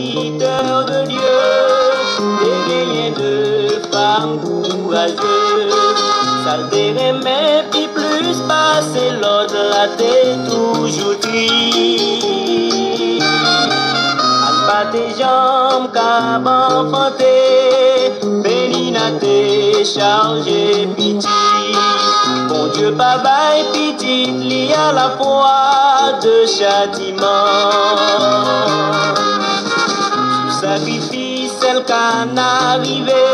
serviteur de Dieu, dégainé de femmes courageuses. Ça mais puis plus passer l'autre, la tête toujours triste. Pas tes jambes qu'à enfanter, Bénina t'es chargé pitié. Bon Dieu, papa et petite, lié à la fois de châtiment. Sous sacrifice, celle qu'en arrivé,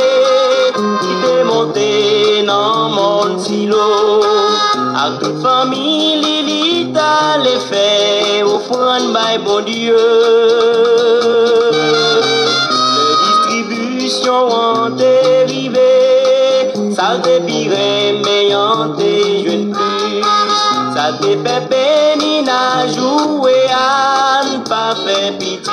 qui t'est monté dans mon silo. À toute famille, Lili t'a les fait offrande, by bon Dieu. Les distributions ont dérivé, ça te pire, mais on te jeune plus. Ça te fait peine à jouer à ne pas faire pitié.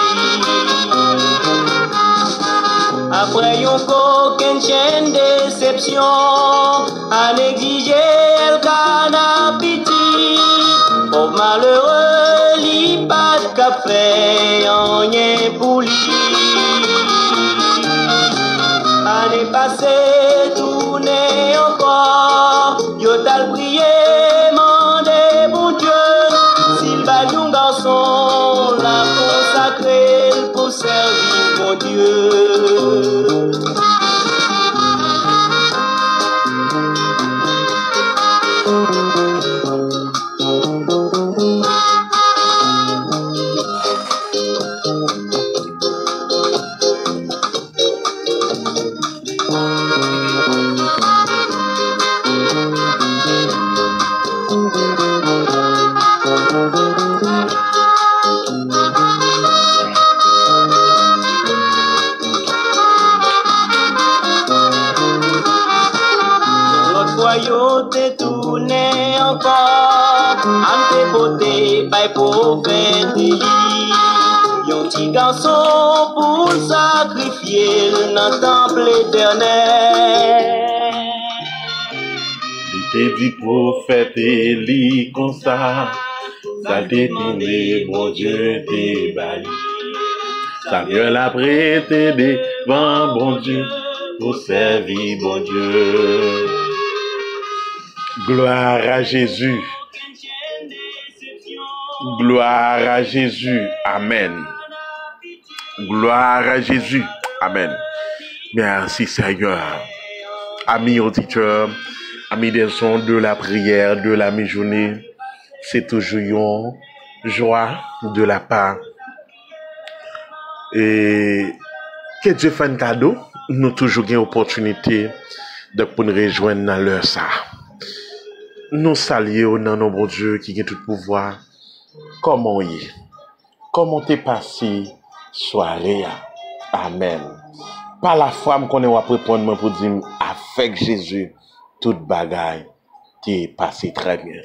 Après yon coquin chaîne déception, à exiger elle canne pitié. Pauvre malheureux, li pas de café, rien pour lui. Année passée, tourner encore, yo t'al prié, mandé bon Dieu. S'il va yon garçon, la consacrer pour servir mon Dieu. Yo te tourné encore, en te beauté, pour faire des lits. Yon petit garçon pour sacrifier dans le temple éternel. Il te dit prophète Élie comme ça détourné, mon Dieu t'es bali. Samuel a prêté devant bon Dieu pour servir bon Dieu. Gloire à Jésus. Gloire à Jésus. Amen. Gloire à Jésus. Amen. Merci Seigneur. Amis auditeurs, amis des sons de la prière de la mi-journée, c'est toujours une joie de la part. Et que Dieu fasse un cadeau, nous toujours une opportunité de pour nous rejoindre dans l'heure ça. Nous saluons dans nos bon Dieu qui a tout pouvoir. Comment y est? Comment t'es passé soirée? Amen. Par la femme qu'on est répondre pour dire avec Jésus, toute bagaille t'es passé très bien.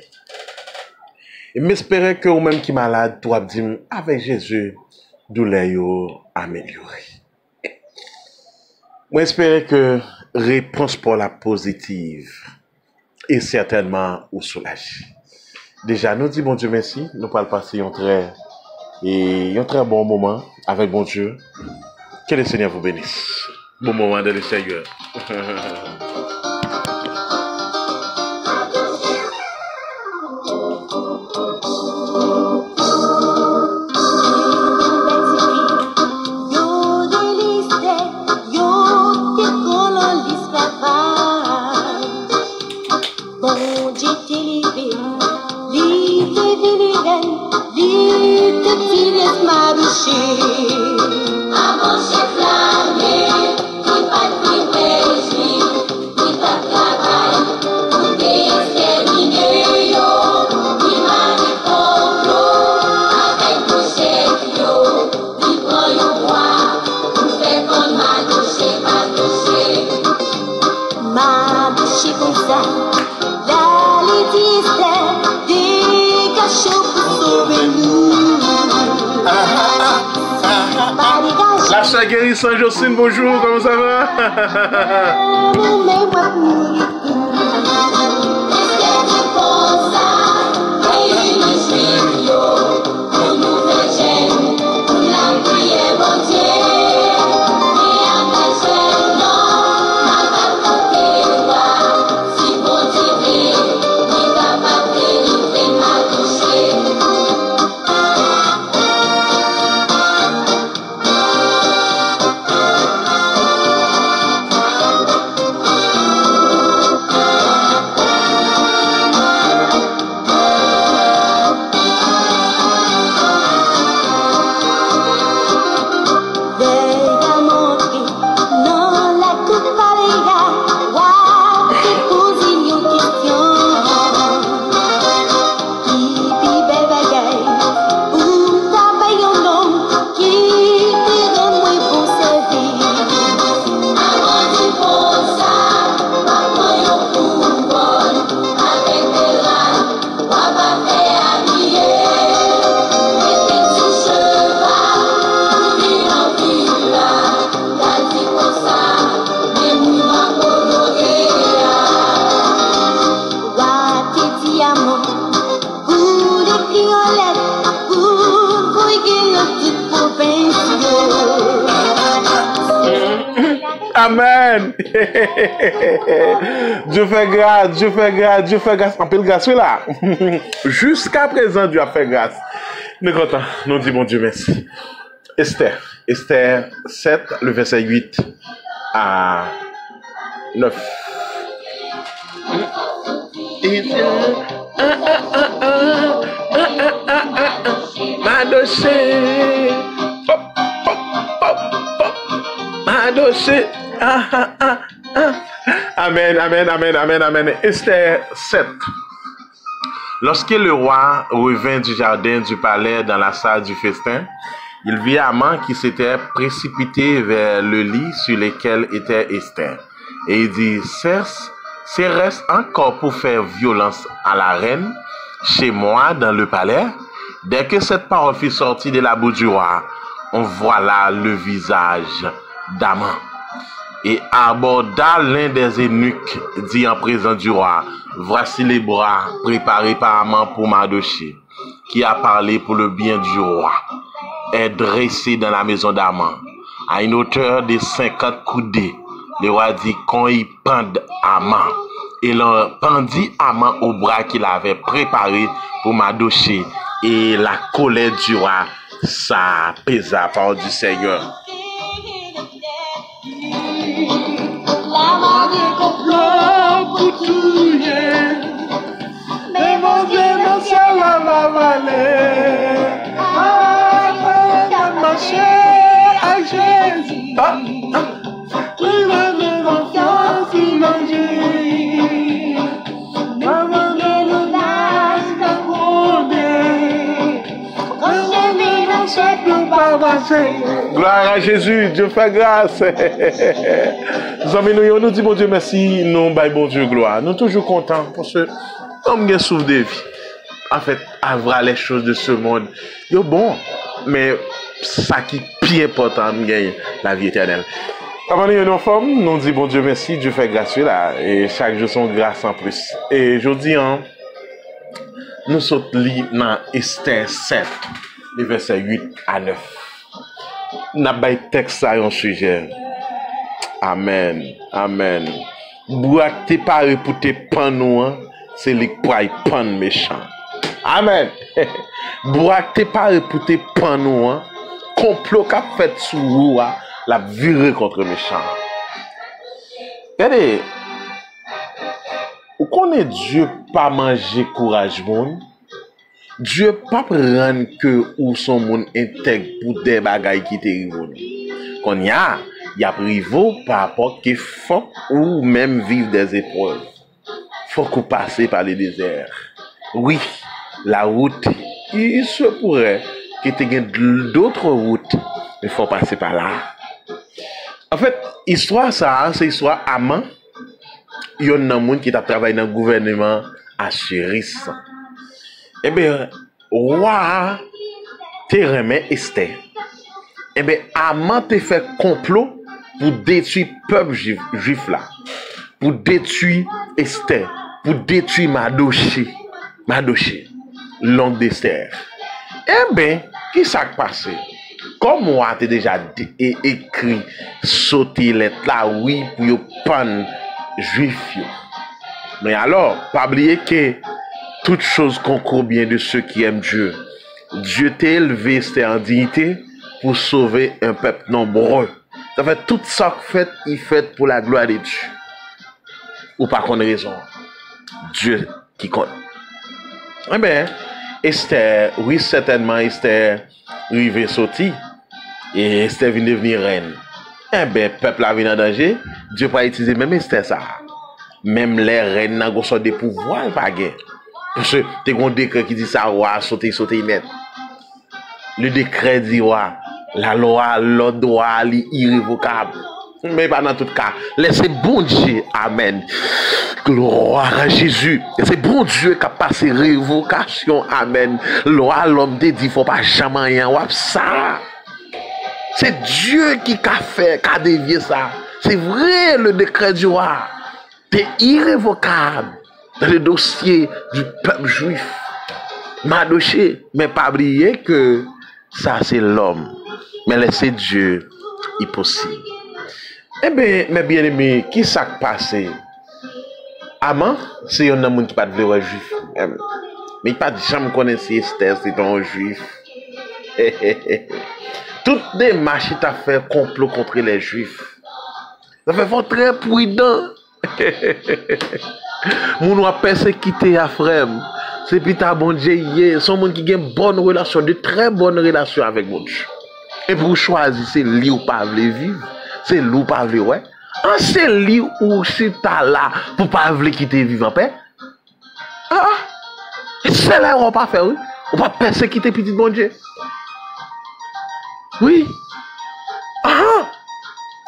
Et m'espérer que vous-même qui malade, toi dire avec Jésus, douleur yo amélioré. Moi espérer que réponse pour la positive. Et certainement ou soulage. Déjà, nous disons bon Dieu merci. Nous allons passer un très bon moment avec bon Dieu. Que le Seigneur vous bénisse. Bon moment de le Seigneur. La chère guérison Jocelyne, bonjour, comment ça va? Pour nous faire gêne, pour la prière, bon Dieu. Amen. Dieu fait grâce, Dieu fait grâce, Dieu fait grâce. En pile grâce, oui là. Jusqu'à présent, Dieu a fait grâce. Nous sommes contents, nous disons bon Dieu merci. Esther 7, le verset 8 à 9. Madoché, Madoché, Amen, amen, amen, amen, amen. Esther 7. Lorsque le roi revint du jardin du palais dans la salle du festin, il vit Haman qui s'était précipité vers le lit sur lequel était Esther. Et il dit, serait-ce encore pour faire violence à la reine, chez moi, dans le palais? Dès que cette parole fut sortie de la bouche du roi, on voit là le visage d'Haman. Et aborda l'un des eunuques, dit en présence du roi, voici les bras préparés par Haman pour Mardochée, qui a parlé pour le bien du roi, est dressé dans la maison d'Haman, à une hauteur de 50 coudées. Le roi dit qu'on y pende Haman. Et l'on pendit Haman au bras qu'il avait préparé pour Mardochée. Et la colère du roi s'apaisa par du Seigneur. La mort de complot pour tout mais mon Dieu non seul la vallée. Ah, marché à Jésus. Oui, la confiance en Dieu. Maman de l'audace d'aborder. Quand je vis dans ce plus pas passer. Gloire à Jésus, Dieu fait grâce. Nous disons bon Dieu merci, nous baillons bon Dieu gloire. Nous sommes toujours contents pour ce homme qui souffre de vie. En fait, avoir les choses de ce monde, c'est bon, mais ça qui est plus important, c'est la vie éternelle. Avant de nous formes, nous disons bon Dieu merci, Dieu fait grâce là, et chaque jour son grâce en plus. Et je dis, nous sommes dans Esther 7, les versets 8 à 9. Nous avons un texte à un sujet. Amen. Amen. Bois t'es paré pour te prendre, c'est les poils prendre méchant. Amen. Bois t'es paré pour te prendre, complot qu'a fait sous vous, la virer contre méchant. Regardez, vous connaissez Dieu pas manger courage monde. Dieu pas prendre que ou son monde intègre pour des bagailles qui t'arrivent. Qu'on y a privé par rapport que faut ou même vivre des épreuves. Faut qu'on passe par les déserts. Oui, la route, il se pourrait que tu aies d'autres routes, mais faut passer par là. En fait, histoire ça, c'est histoire Haman. Il y a un monde qui a travaillé dans le gouvernement Assuris. Eh bien, roi, te remet Esther. Eh bien, Haman te fait complot pour détruire le peuple juif là. Pour détruire Esther. Pour détruire Mardochée, l'oncle d'Esther. Eh bien, qui s'est passé? Comme moi, tu as déjà écrit, sauter lettre là, oui, pour prendre juif. Mais alors, pas oublier que toute chose concourt bien de ceux qui aiment Dieu. Dieu t'a élevé, c'était en dignité pour sauver un peuple nombreux. Ça fait tout ça fait, il fait pour la gloire de Dieu. Ou pas qu'on ait raison. Dieu qui compte. Eh bien, Esther, oui, certainement, Esther arrivée sortie. Et Esther vient devenir reine. Eh bien, peuple a venu en danger. Dieu pas utiliser même Esther ça. Même les reines n'ont pas de pouvoir, pas guère. Parce que tu as un décret qui dit ça, roi, sauter net. Le décret dit, roi, la loi, le droit, irrévocable. Mais pas dans tout cas. Laissez bon Dieu. Amen. Gloire à Jésus. C'est bon Dieu qui a passé révocation. Amen. Loi, l'homme te dit, il ne faut pas jamais rien. Ça. C'est Dieu qui a fait, qui a dévié ça. C'est vrai, le décret du roi. C'est irrévocable. Dans le dossier du peuple juif. Mardochée. Mais pas oublier que ça, c'est l'homme. Mais laissez Dieu, il possible. Eh bien, mes bien-aimés, qui s'est passé? Amant, c'est un homme qui pas de vrai juif. Mais il pas de jamais connaître si Esther, c'est un juif. Toutes les marches t'a fait complot contre les juifs. Ça fait fort très prudent. Moun a persécuté à frère. C'est pita bon Dieu, son monde qui a une bonne relation, de très bonnes relations avec mon Dieu. Et pour choisir, c'est lui ou pas vle vivre, c'est lui ou pas vle ouais. C'est lui ou si t'as là pour pas vle quitter vivre en paix. Ah, c'est là où on pas faire, oui. On pas persécuter petit bon Dieu. Oui. Ah.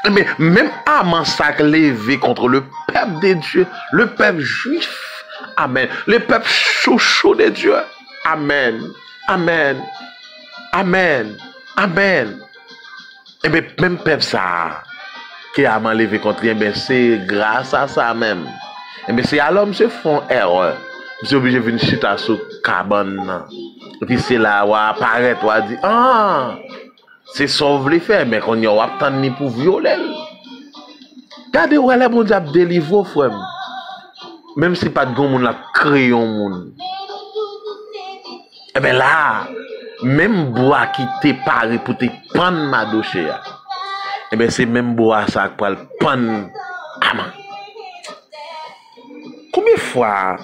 Mais même Aman ça levé contre le peuple de Dieu, le peuple juif. Amen. Le peuple chaud de Dieu. Amen. Amen. Amen. Amen. Et bien, même peuple ça, qui a levé contre lui, c'est grâce à ça même. Et bien, c'est alors, monsieur font erreur. Monsieur obligé de venir chuter sur cabane. Et puis, c'est là où apparaît, où dit, ah, c'est ça que vous voulez faire, mais qu'on y a obtenu pour violer. Regardez où elle est, mon diable, délivre, frère. Même si pas de grand monde, la créé un monde. Eh bien là, même bois qui t'est paré pour te prendre ma doché, eh bien c'est même bois ça pour le prendre Aman. Combien de fois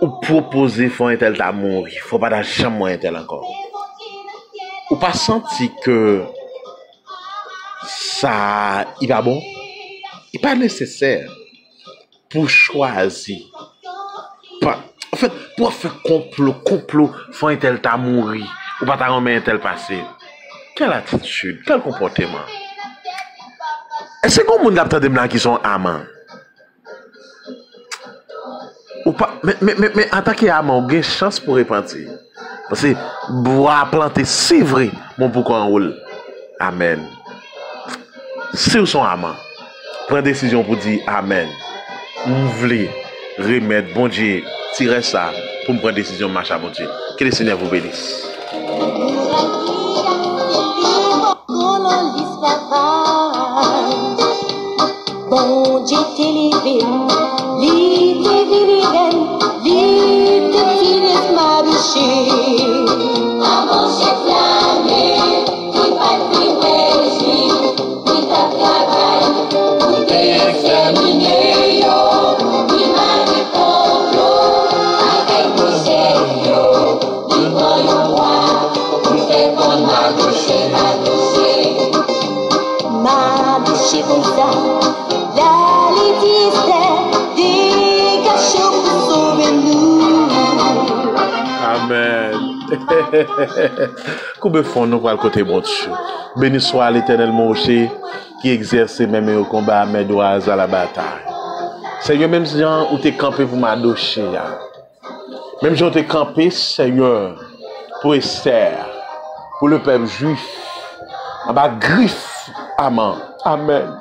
ou proposer faut un tel t'a mourir, faut pas jamais un tel encore. Ou pas senti que ça il va bon, il pas nécessaire pour choisir. En fait, pour faire complot, faut un tel t'a mourir, ou pas t'a remettre un tel passé. Quelle attitude, quel comportement. Est-ce que vous avez des gens qui sont amants? Ou pas, mais en tant qu'amant, vous avez une chance pour repentir. Parce que bois planter, c'est vrai, mon pourquoi en roule. Amen. Si vous sont amants, prenez décision pour dire Amen. Vous voulez remettre, bon Dieu, tirer ça pour me prendre décision, marcher à bon Dieu. Que le Seigneur vous bénisse. Bon Dieu t'es levé, lui t'es viril, lui t'es finis ma douche. Avant chef l'année, qui pas de juif, qui t'a travaillé, qui t'est examiné, qui m'a dit complot, avec mon chef, qui voyons moi, qui fait comme ma douche, ma douche comme ça. Amen. Combien de fois nous pour le côté bon Dieu. Béni soit l'Éternel Moshe qui exerce même au combat à mes doigts à la bataille. Seigneur, même si Jean où t'es campé pour m'adocher. Même si t'es campé, Seigneur, pour Esther, pour le peuple juif, en bas griffe, Amen. Amen.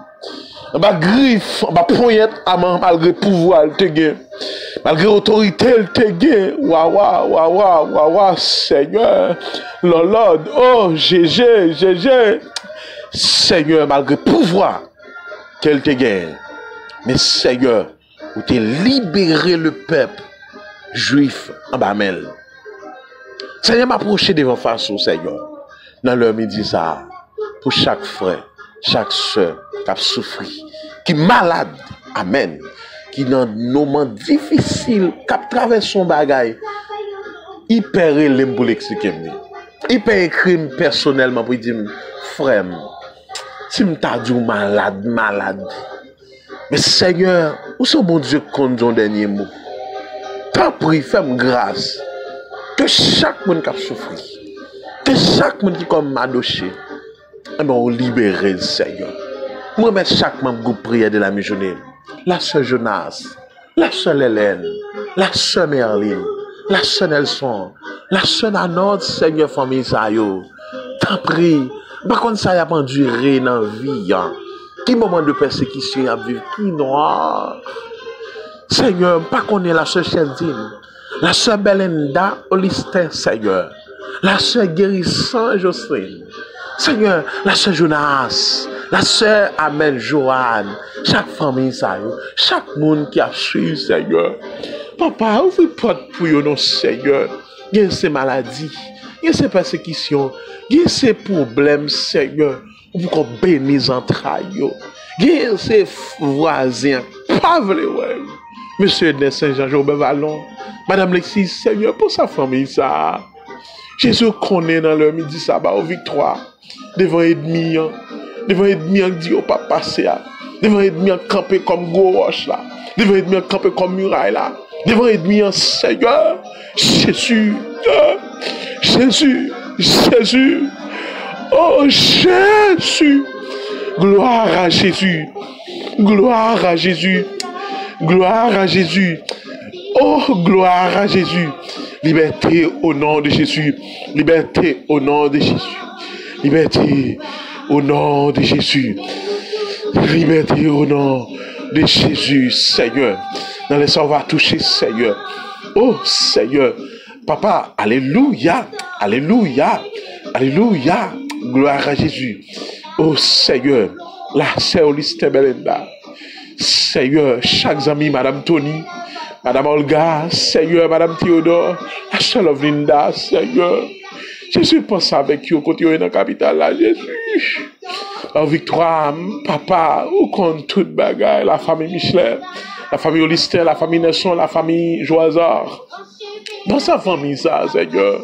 En bas griffe, en bas poignette, Amen, malgré pouvoir, te gain. Malgré autorité, elle te gain. Waouh, Seigneur. Lord, oh, GG. Seigneur, malgré pouvoir, qu'elle te gagne. Mais Seigneur, où t'es libéré le peuple juif en Bamel. Seigneur, m'approcher devant face au Seigneur. Dans leur midi, ça, pour chaque frère, chaque soeur qui a souffert, qui est malade. Amen. Qui dans nos moments difficiles, qui traverse son bagaille, il perd les pour l'expliquer. Il peut écrire personnellement pour dire, frère, si je t'ai dit malade. Mais Seigneur, où sont mon Dieu compte ton dernier mot? T'en prie, fais-moi grâce. Que chaque monde qui a souffert, que chaque monde qui comme m'adoché, eh bien, on libère le Seigneur. Moi, mettre chaque membre groupe prière de la mi-journée. La sœur Jonas, la sœur Hélène, la sœur Merline, la sœur Nelson, la sœur Nanode, Seigneur, famille, ça yo. T'en prie. Par contre, ça y a pas duré dans la vie. Qui moment de persécution a vécu, qui noir. Seigneur, pas qu'on est la sœur Cheldine, la sœur Belinda Olistin, Seigneur, la sœur Guérissant Jocelyne, Seigneur, la sœur Jonas, La sœur Amen Joanne, chaque famille, ça, chaque monde qui a suivi, Seigneur. Papa, ouvre porte pour eux, non, Seigneur. Il y a ces maladies, il y a ces persécutions, il y a ces problèmes, Seigneur. Vous qu'on bénisse entrailles. Il y a ces voisins, pas vrai, ouais. Monsieur de Saint-Jean, Robert Vallon, Madame Lexis, Seigneur, pour sa famille, ça. Jésus connaît dans leur midi sabbat aux victoires. Devant ennemi qui dit au pas passer. Devant ennemi campé comme gros roche là. Devant ennemi campé comme muraille là. Devant ennemi Seigneur. Jésus. Jésus. Jésus. Oh Jésus. Gloire à Jésus. Gloire à Jésus. Gloire à Jésus. Oh, gloire à Jésus. Liberté au nom de Jésus. Liberté au nom de Jésus. Liberté au nom de Jésus. Liberté au nom de Jésus, Seigneur. Dans les on va toucher, Seigneur. Oh, Seigneur. Papa, alléluia. Alléluia. Alléluia. Gloire à Jésus. Oh, Seigneur. La sœur Liste Belinda. Seigneur, chaque ami, Madame Tony, Madame Olga, Seigneur, Madame Théodore, la sœur Linda, Seigneur. Jésus pense avec vous quand vous êtes dans la capitale là, Jésus. En victoire, papa, vous compte toute bagaille, la famille Michelet, la famille Olistin, la famille Nesson, la famille Joazard. Dans sa famille, ça, Seigneur.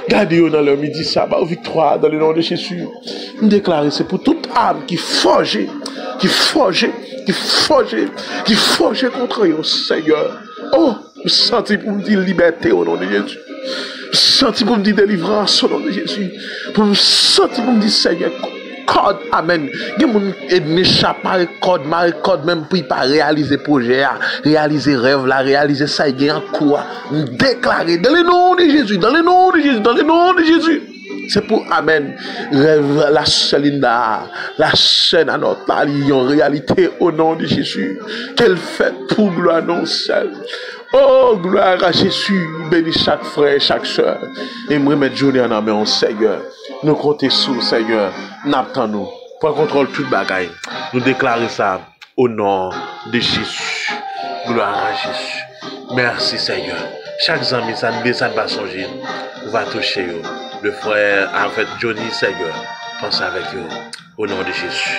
Gardez-vous dans le midi sabbat, victoire, dans le nom de Jésus. Nous déclarons, c'est pour toute âme qui forge contre eux, Seigneur. Oh, je sens pour me dire liberté au nom de Jésus. Je sens pour me dire délivrance au nom de Jésus. Pour me sentir pour me dire Seigneur. Code, amen. Il y a des gens qui échappent à code, même pour pas réaliser projet, réaliser rêve, réaliser ça, il y a un coup. Déclarer dans le nom de Jésus, dans le nom de Jésus, dans le nom de Jésus. C'est pour amen. Rêve la sœur Linda, la chaîne à notre en réalité au nom de Jésus. Qu'elle fait pour gloire non seule. Oh, gloire à Jésus. Bénis chaque frère, chaque soeur. Et moi, mettre journée en amont, Seigneur. Nous comptons sur Seigneur. N'attendons nous. Pour contrôle toute bagaille. Nous déclarons ça au nom de Jésus. Gloire à Jésus. Merci, Seigneur. Chaque ami, ça ne va songer. On va toucher eux. Le frère, en fait, Johnny, Seigneur. Pense avec eux. Au nom de Jésus.